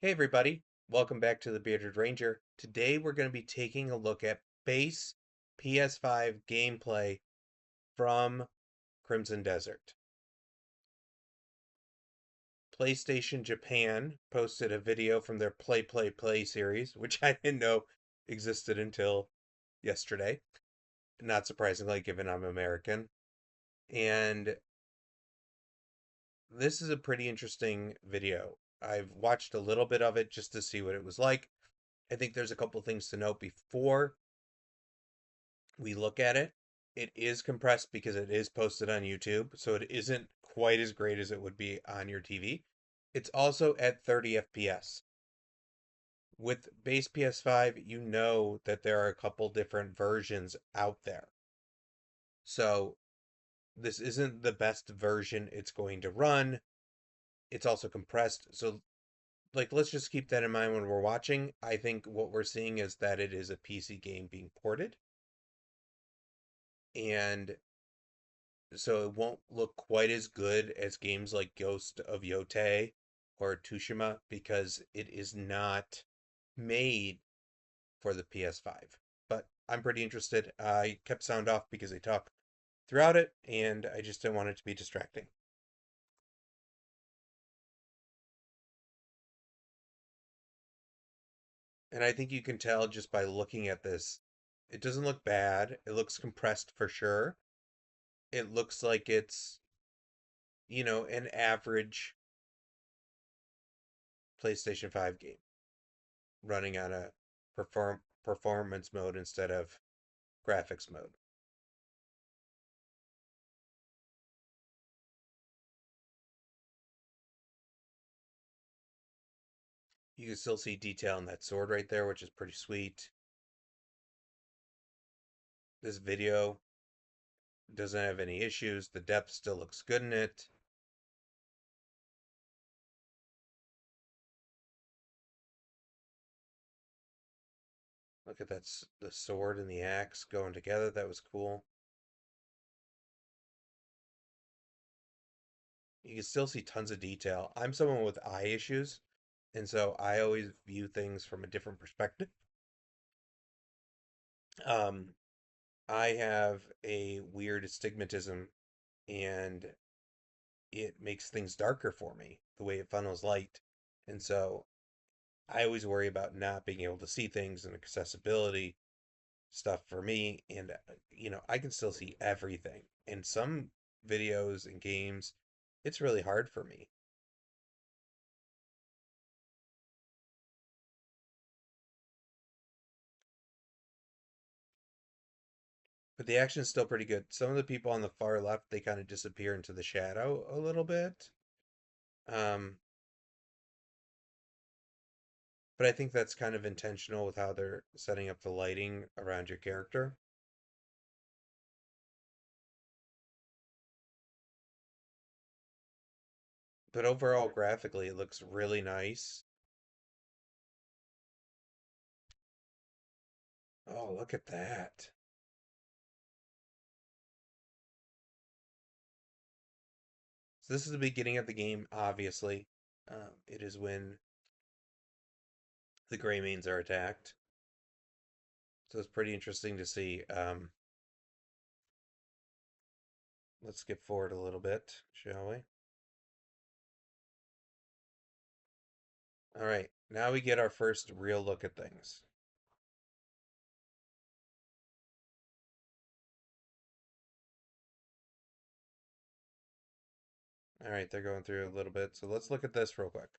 Hey everybody, welcome back to the Bearded Ranger. Today we're going to be taking a look at base PS5 gameplay from Crimson Desert. PlayStation Japan posted a video from their Play series, which I didn't know existed until yesterday. Not surprisingly, given I'm American. And this is a pretty interesting video. I've watched a little bit of it just to see what it was like. I think there's a couple things to note before we look at it. It is compressed because it is posted on YouTube, so it isn't quite as great as it would be on your TV. It's also at 30 FPS. With base PS5, you know that there are a couple different versions out there. So this isn't the best version it's going to run. It's also compressed. So let's just keep that in mind when we're watching. I think what we're seeing is that it is a PC game being ported, and so it won't look quite as good as games like Ghost of Yotei or Tsushima because it is not made for the PS5. But I'm pretty interested. I kept sound off because they talk throughout it, and I just didn't want it to be distracting. And I think you can tell just by looking at this, it doesn't look bad. It looks compressed for sure. It looks like it's, an average PlayStation 5 game running on a performance mode instead of graphics mode. You can still see detail in that sword right there, which is pretty sweet. This video doesn't have any issues. The depth still looks good in it. Look at that, the sword and the axe going together. That was cool. You can still see tons of detail. I'm someone with eye issues, and so I always view things from a different perspective. Um, I have a weird astigmatism, and it makes things darker for me, the way it funnels light. And so I always worry about not being able to see things and accessibility stuff for me. And, I can still see everything. In some videos and games, it's really hard for me. But the action's still pretty good. Some of the people on the far left, they kind of disappear into the shadow a little bit. Um, but I think that's kind of intentional with how they're setting up the lighting around your character. But overall, graphically, it looks really nice. Oh, look at that. So this is the beginning of the game, obviously. It is when the Greymanes are attacked. So it's pretty interesting to see. Let's skip forward a little bit, shall we? All right, now we get our first real look at things. All right, they're going through a little bit. So let's look at this real quick.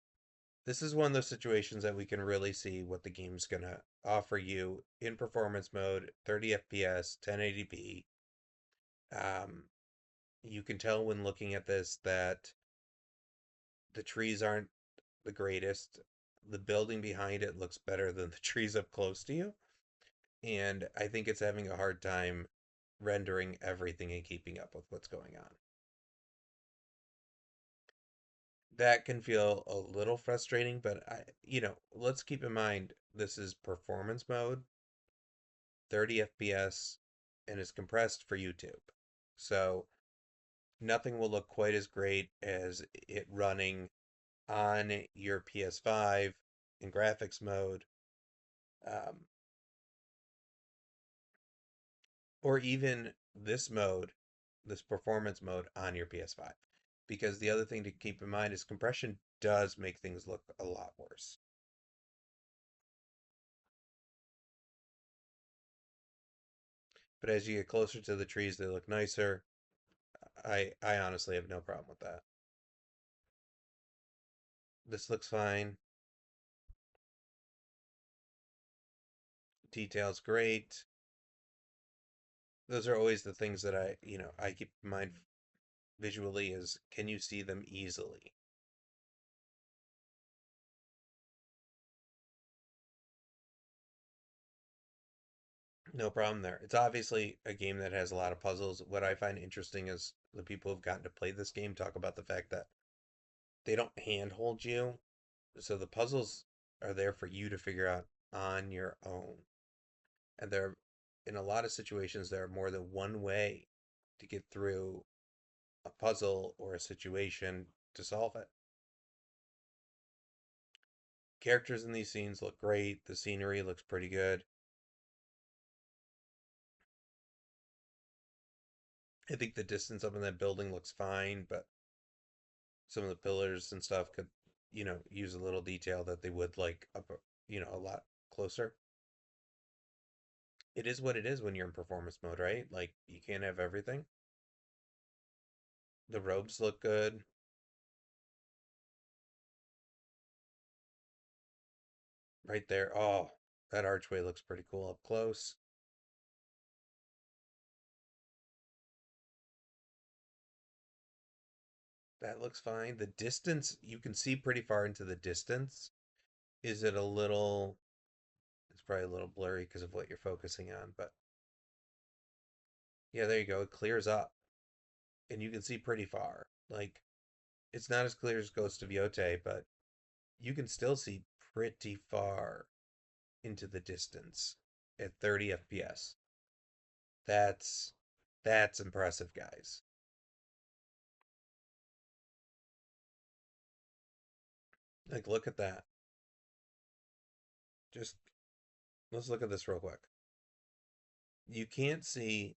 This is one of those situations that we can really see what the game's going to offer you in performance mode, 30 FPS, 1080p. Um, you can tell when looking at this that the trees aren't the greatest. The building behind it looks better than the trees up close to you. And I think it's having a hard time rendering everything and keeping up with what's going on. That can feel a little frustrating, but let's keep in mind this is performance mode, 30 FPS, and is compressed for YouTube. So nothing will look quite as great as it running on your PS5 in graphics mode, um, or even this mode, this performance mode on your PS5. Because the other thing to keep in mind is compression does make things look a lot worse. But as you get closer to the trees, they look nicer. I honestly have no problem with that. This looks fine. Details great. Those are always the things that I keep in mind visually is can you see them easily? No problem there. It's obviously a game that has a lot of puzzles. What I find interesting is the people who've gotten to play this game talk about the fact that they don't handhold you. So the puzzles are there for you to figure out on your own. And there, in a lot of situations, there are more than one way to get through a puzzle or a situation to solve it. Characters in these scenes look great. The scenery looks pretty good. I think the distance up in that building looks fine, but some of the pillars and stuff could, use a little detail that they would like up, a lot closer. It is what it is when you're in performance mode, right? Like you can't have everything. The robes look good. Right there. Oh, that archway looks pretty cool up close. That looks fine. The distance, you can see pretty far into the distance. Is it a little, it's probably a little blurry because of what you're focusing on, but yeah, there you go. It clears up and you can see pretty far. Like, it's not as clear as Ghost of Yote, but you can still see pretty far into the distance at 30 FPS. That's that's impressive, guys. Like, look at that. Just let's look at this real quick. You can't see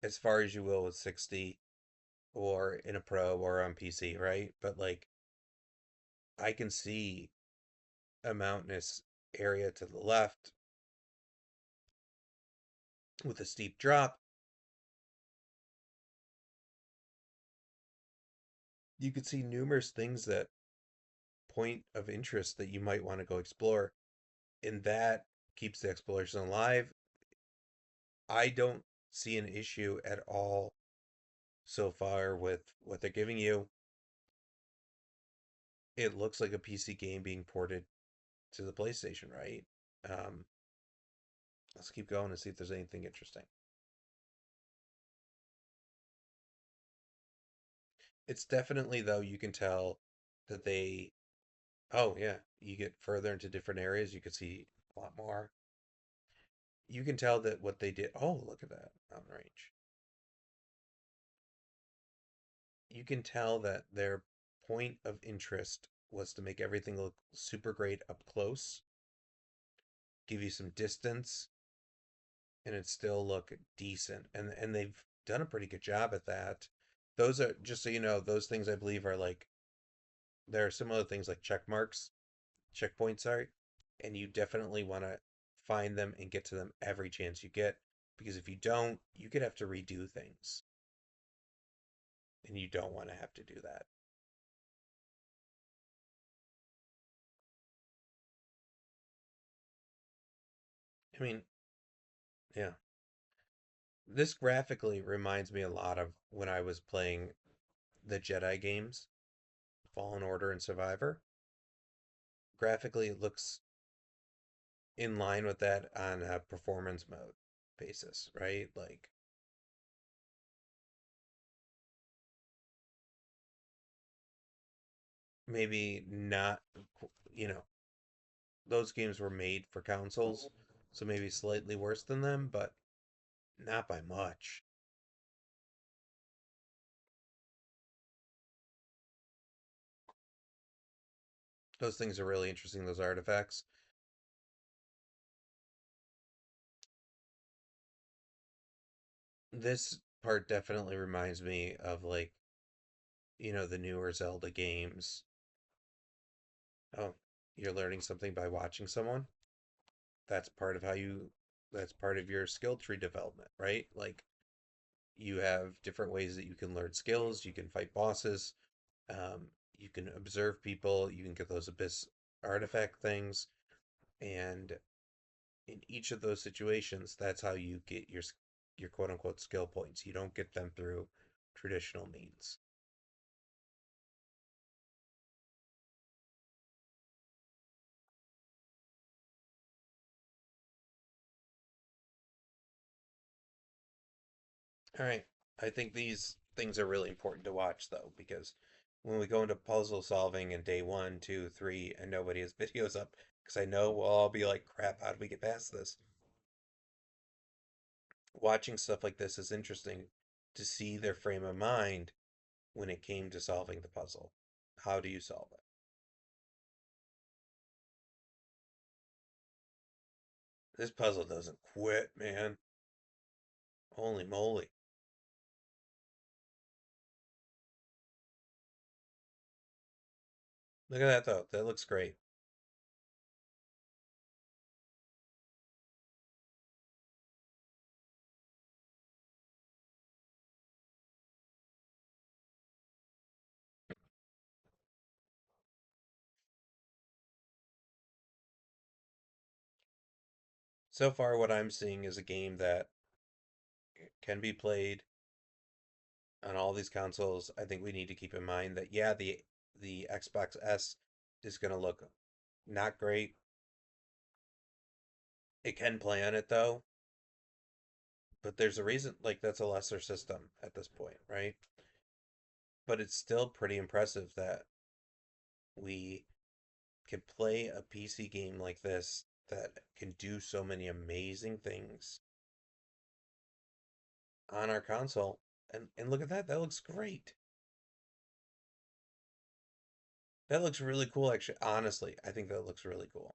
as far as you will with 60 or in a pro or on PC, right? But like I can see a mountainous area to the left with a steep drop. You could see numerous things that point of interest that you might want to go explore, and that keeps the exploration alive. I don't see an issue at all so far with what they're giving you. It looks like a PC game being ported to the PlayStation, right? Um, let's keep going and see if there's anything interesting. It's definitely, though, you can tell that oh, yeah, you get further into different areas, you can see a lot more. You can tell that what they did, oh, look at that mountain range. You can tell that their point of interest was to make everything look super great up close, give you some distance, and it still look decent. And they've done a pretty good job at that. Those are just so you know, those things I believe are like there are similar things like check marks, checkpoints, sorry, and you definitely want to find them and get to them every chance you get because if you don't, you could have to redo things, and you don't want to have to do that. I mean, yeah. This graphically reminds me a lot of when I was playing the Jedi games, Fallen Order and Survivor. Graphically, it looks in line with that on a performance mode basis, right? Like maybe not, you know, those games were made for consoles, so maybe slightly worse than them, but not by much. Those things are really interesting, those artifacts. This part definitely reminds me of like, the newer Zelda games. Oh, you're learning something by watching someone? That's part of how you that's part of your skill tree development, right? Like you have different ways that you can learn skills, you can fight bosses, you can observe people, you can get those abyss artifact things, and in each of those situations, that's how you get your quote unquote skill points. You don't get them through traditional means. All right. I think these things are really important to watch though, because when we go into puzzle solving in day one, two, three, and nobody has videos up, because I know we'll all be like, crap, how do we get past this? Watching stuff like this is interesting to see their frame of mind when it came to solving the puzzle. How do you solve it? This puzzle doesn't quit, man. Holy moly. Look at that though. That looks great. So far, what I'm seeing is a game that can be played on all these consoles. I think we need to keep in mind that yeah, the Xbox S is going to look not great. It can play on it though, but there's a reason like that's a lesser system at this point, right? But it's still pretty impressive that we can play a PC game like this that can do so many amazing things on our console. And look at that. That looks great. That looks really cool actually. Honestly, I think that looks really cool.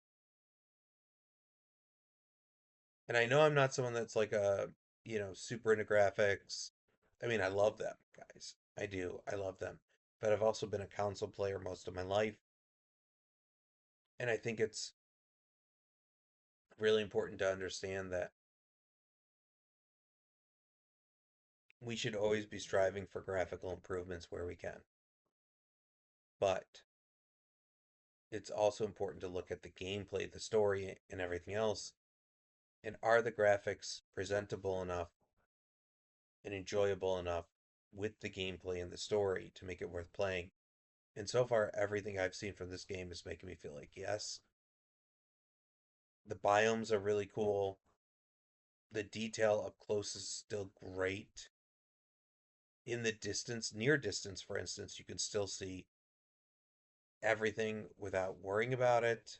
And I know I'm not someone that's like super into graphics. I mean, I love them, guys. I do. I love them. But I've also been a console player most of my life, and I think it's really important to understand that we should always be striving for graphical improvements where we can. But it's also important to look at the gameplay, the story, and everything else. And are the graphics presentable enough and enjoyable enough with the gameplay and the story to make it worth playing? And so far, everything I've seen from this game is making me feel like yes. The biomes are really cool. The detail up close is still great. In the distance, near distance, for instance, you can still see everything without worrying about it.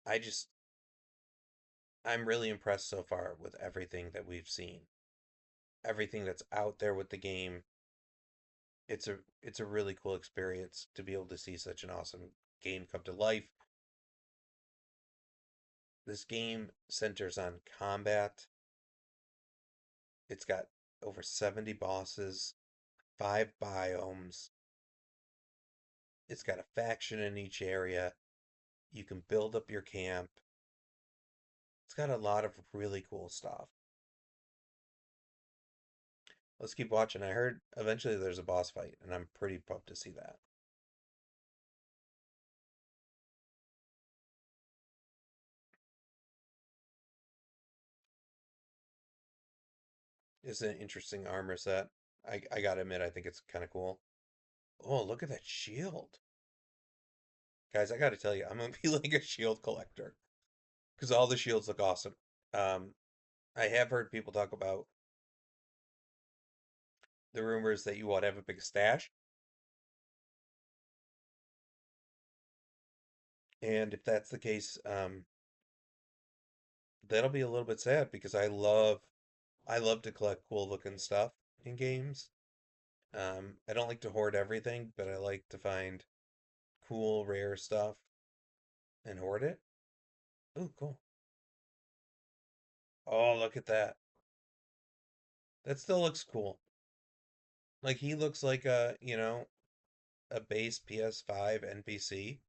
I just, I'm really impressed so far with everything that we've seen. Everything that's out there with the game. It's a really cool experience to be able to see such an awesome game come to life. This game centers on combat. It's got over 70 bosses, 5 biomes. It's got a faction in each area. You can build up your camp. It's got a lot of really cool stuff. Let's keep watching. I heard eventually there's a boss fight, and I'm pretty pumped to see that. It's an interesting armor set. I gotta admit, I think it's kind of cool. Oh, look at that shield. Guys, I gotta tell you, I'm gonna be like a shield collector because all the shields look awesome. Um, I have heard people talk about the rumors that you want to have a big stash, and if that's the case, that'll be a little bit sad because I love to collect cool looking stuff in games. I don't like to hoard everything, but I like to find cool, rare stuff and hoard it. Ooh, cool. Oh, look at that. That still looks cool. Like he looks like a base PS5 NPC,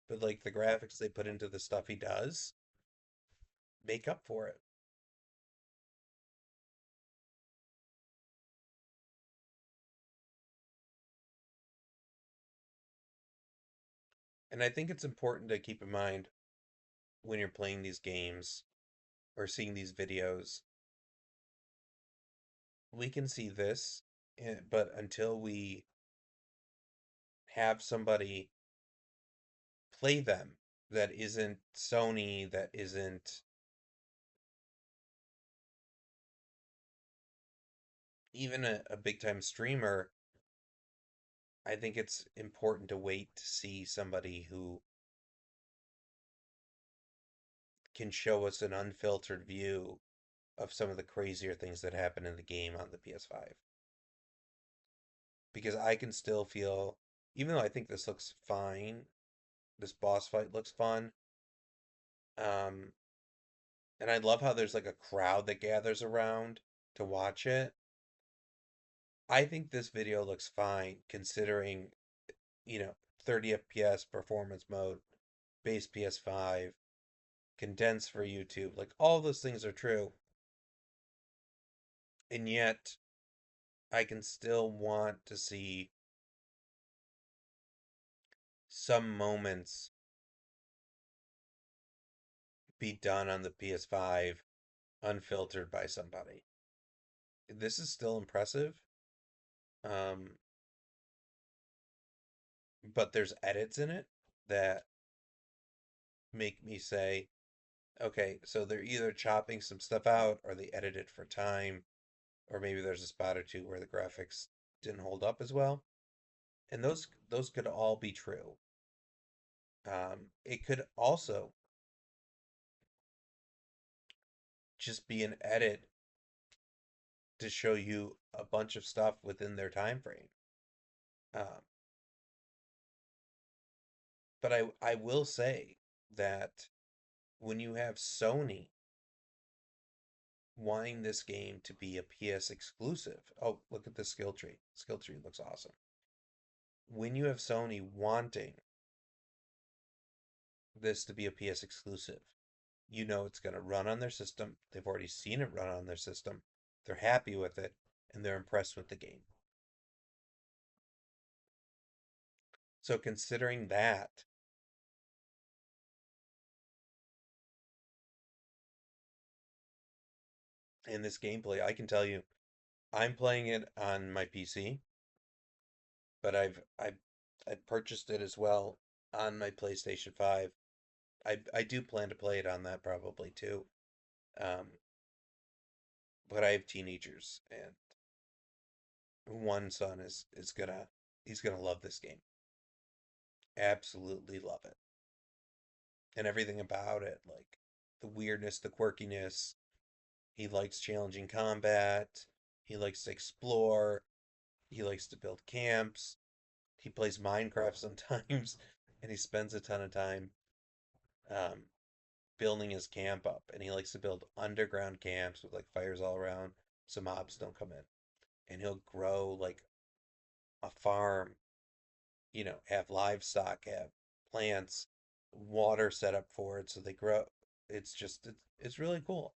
but like the graphics they put into the stuff he does make up for it. And I think it's important to keep in mind when you're playing these games or seeing these videos, we can see this, but until we have somebody play them that isn't Sony, that isn't even a big time streamer, I think it's important to wait to see somebody who can show us an unfiltered view of some of the crazier things that happen in the game on the PS5. Because I can still feel, even though I think this looks fine, this boss fight looks fun. Um, and I love how there's like a crowd that gathers around to watch it. I think this video looks fine considering, you know, 30 FPS performance mode, base PS5, condensed for YouTube. Like all those things are true. And yet I can still want to see some moments be done on the PS5 unfiltered by somebody. This is still impressive. Um, but there's edits in it that make me say, okay, so they're either chopping some stuff out or they edit it for time, or maybe there's a spot or two where the graphics didn't hold up as well. And those could all be true. It could also just be an edit to show you a bunch of stuff within their time frame. Um, but I will say that when you have Sony wanting this game to be a PS exclusive, oh, look at the skill tree. Skill tree looks awesome. When you have Sony wanting this to be a PS exclusive, you know it's going to run on their system. They've already seen it run on their system. They're happy with it and they're impressed with the game. So considering that and this gameplay, I can tell you I'm playing it on my PC, but I purchased it as well on my PlayStation 5. I do plan to play it on that probably too. Um, but I have teenagers and one son is gonna he's gonna love this game. Absolutely love it. And everything about it, like the weirdness, the quirkiness. He likes challenging combat. He likes to explore. He likes to build camps. He plays Minecraft sometimes, and he spends a ton of time um, building his camp up. And he likes to build underground camps with like fires all around so mobs don't come in. And he'll grow like a farm, have livestock, have plants, water set up for it so they grow. It's really cool.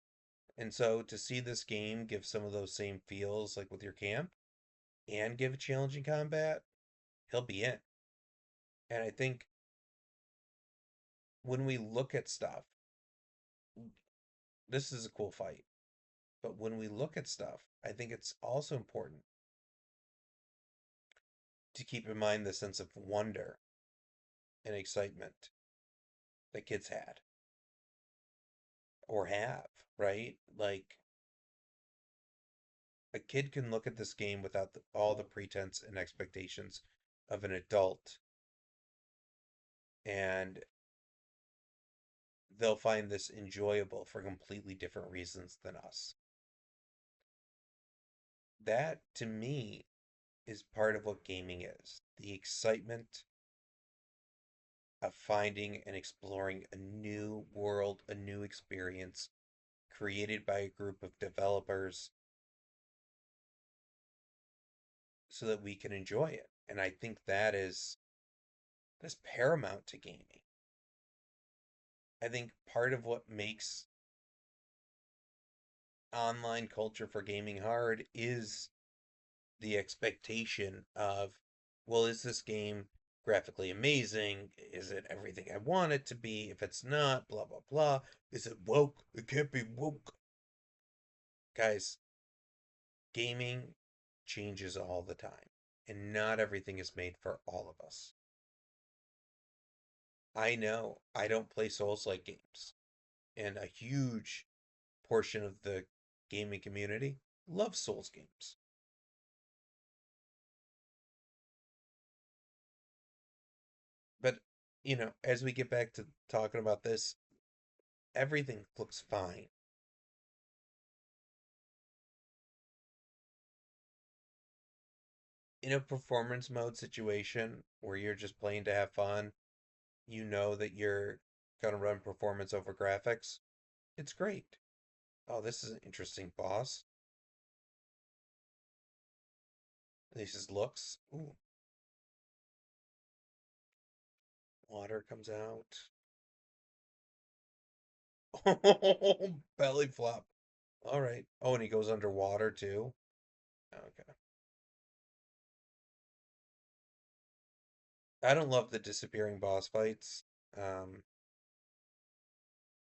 And so to see this game give some of those same feels like with your camp and give a challenging combat, he'll be in. And I think when we look at stuff, this is a cool fight. But when we look at stuff, I think it's also important to keep in mind the sense of wonder and excitement that kids had or have, right? Like a kid can look at this game without all the pretense and expectations of an adult, and they'll find this enjoyable for completely different reasons than us. That, to me, is part of what gaming is. The excitement of finding and exploring a new world, a new experience created by a group of developers so that we can enjoy it. And I think that's paramount to gaming. I think part of what makes online culture for gaming hard is the expectation of, well, is this game graphically amazing? Is it everything I want it to be? If it's not, blah, blah, blah. Is it woke? It can't be woke. Guys, gaming changes all the time, and not everything is made for all of us. I know I don't play Souls-like games, and a huge portion of the gaming community loves Souls games. But, as we get back to talking about this, everything looks fine. In a performance mode situation where you're just playing to have fun, you know that you're going to run performance over graphics. It's great. Oh, this is an interesting boss. This is looks. Ooh, water comes out. Oh, belly flop. All right. Oh, and he goes underwater too. Okay. I don't love the disappearing boss fights. Um,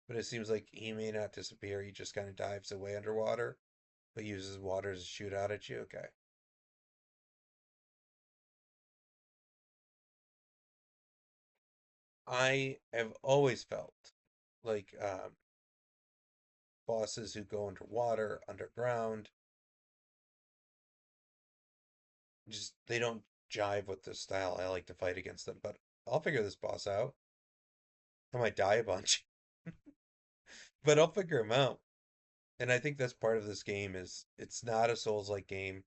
but it seems like he may not disappear. He just kind of dives away underwater, but uses water to shoot out at you. Okay. I have always felt like bosses who go underwater, underground, just they don't jive with the style I like to fight against them. But I'll figure this boss out. I might die a bunch, but I'll figure him out. And I think that's part of this game is it's not a Souls-like game,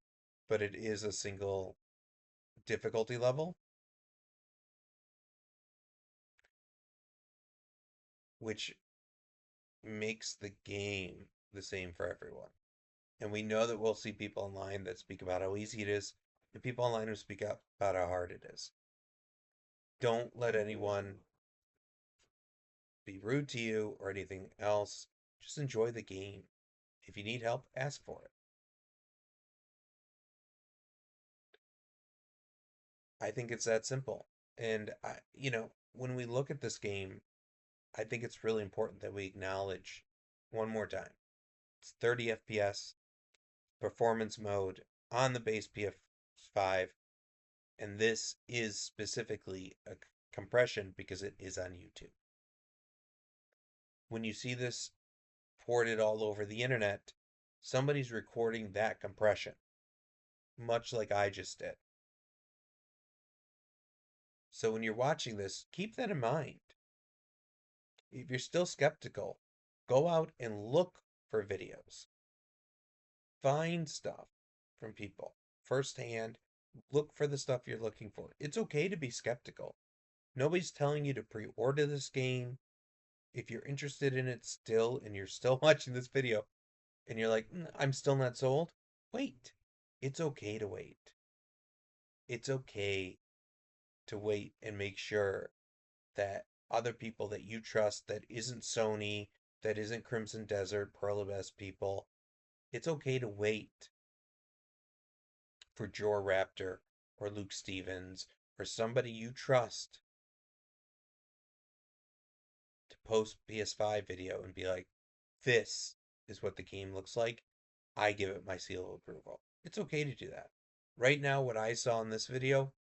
but it is a single difficulty level, which makes the game the same for everyone. And we know that we'll see people online that speak about how easy it is, and people online who speak up about how hard it is. Don't let anyone be rude to you or anything else. Just enjoy the game. If you need help, ask for it. I think it's that simple. And when we look at this game, I think it's really important that we acknowledge one more time. It's 30 FPS, performance mode on the base PS5, and this is specifically a compression because it is on YouTube. When you see this ported all over the internet, somebody's recording that compression, much like I just did. So when you're watching this, keep that in mind. If you're still skeptical, go out and look for videos. Find stuff from people firsthand. Look for the stuff you're looking for. It's okay to be skeptical. Nobody's telling you to pre order this game. If you're interested in it still and you're still watching this video and you're like, I'm still not sold, wait. It's okay to wait. It's okay to wait and make sure that other people that you trust, that isn't Sony, that isn't Crimson Desert, Pearl of S people, it's okay to wait for Jor Raptor or Luke Stevens or somebody you trust to post PS5 video and be like, this is what the game looks like. I give it my seal of approval. It's okay to do that. Right now, what I saw in this video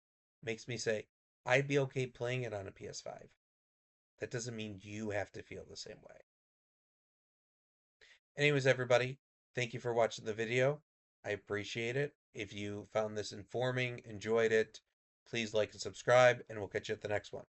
makes me say, I'd be okay playing it on a PS5. That doesn't mean you have to feel the same way. Anyways, everybody, thank you for watching the video. I appreciate it. If you found this informing, enjoyed it, please like and subscribe, and we'll catch you at the next one.